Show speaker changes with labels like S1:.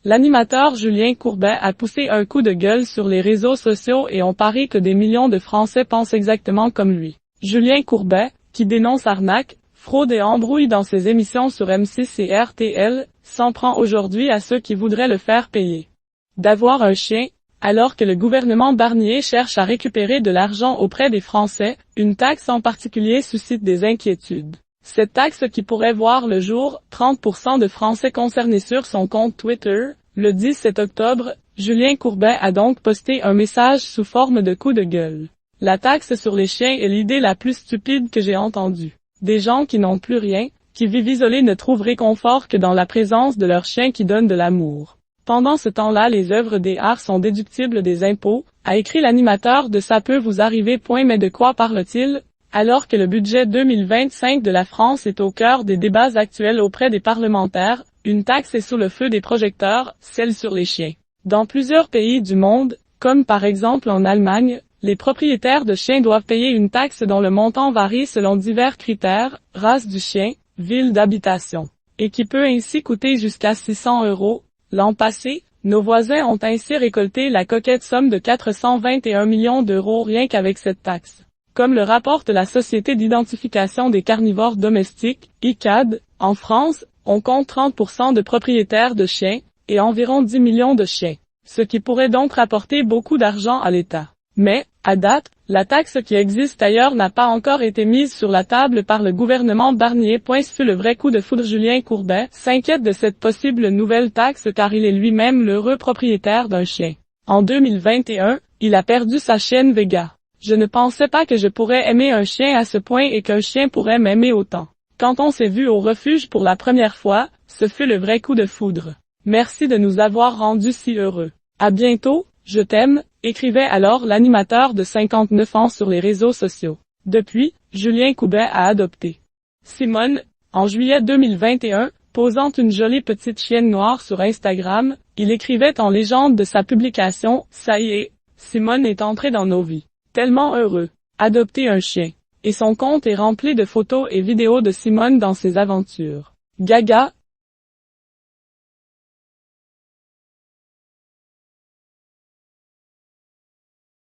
S1: L'animateur Julien Courbet a poussé un coup de gueule sur les réseaux sociaux et on parie que des millions de Français pensent exactement comme lui. Julien Courbet, qui dénonce arnaque, fraude et embrouille dans ses émissions sur M6 et RTL, s'en prend aujourd'hui à ceux qui voudraient le faire payer d'avoir un chien, alors que le gouvernement Barnier cherche à récupérer de l'argent auprès des Français. Une taxe en particulier suscite des inquiétudes. Cette taxe qui pourrait voir le jour, 30% de Français concernés sur son compte Twitter. Le 17 octobre, Julien Courbet a donc posté un message sous forme de coup de gueule. La taxe sur les chiens est l'idée la plus stupide que j'ai entendue. Des gens qui n'ont plus rien, qui vivent isolés ne trouvent réconfort que dans la présence de leurs chiens qui donnent de l'amour. Pendant ce temps-là, les œuvres d'art sont déductibles des impôts, a écrit l'animateur de Ça peut vous arriver. Mais de quoi parle-t-il? Alors que le budget 2025 de la France est au cœur des débats actuels auprès des parlementaires, une taxe est sous le feu des projecteurs, celle sur les chiens. Dans plusieurs pays du monde, comme par exemple en Allemagne, les propriétaires de chiens doivent payer une taxe dont le montant varie selon divers critères, race du chien, ville d'habitation, et qui peut ainsi coûter jusqu'à 600 €. L'an passé, nos voisins ont ainsi récolté la coquette somme de 421 millions d'euros rien qu'avec cette taxe. Comme le rapporte la Société d'identification des carnivores domestiques, ICAD, en France, on compte 30% de propriétaires de chiens, et environ 10 millions de chiens, ce qui pourrait donc rapporter beaucoup d'argent à l'État. Mais, à date, la taxe qui existe ailleurs n'a pas encore été mise sur la table par le gouvernement Barnier. Ce fut le vrai coup de foudre. Julien Courbet s'inquiète de cette possible nouvelle taxe car il est lui-même l'heureux propriétaire d'un chien. En 2021, il a perdu sa chienne Vega. Je ne pensais pas que je pourrais aimer un chien à ce point et qu'un chien pourrait m'aimer autant. Quand on s'est vu au refuge pour la première fois, ce fut le vrai coup de foudre. Merci de nous avoir rendus si heureux. À bientôt, je t'aime, écrivait alors l'animateur de 59 ans sur les réseaux sociaux. Depuis, Julien Courbet a adopté Simone. En juillet 2021, posant une jolie petite chienne noire sur Instagram, il écrivait en légende de sa publication « Ça y est, Simone est entrée dans nos vies. Tellement heureux. Adopter un chien. » Et son compte est rempli de photos et vidéos de Simone dans ses aventures. Gaga,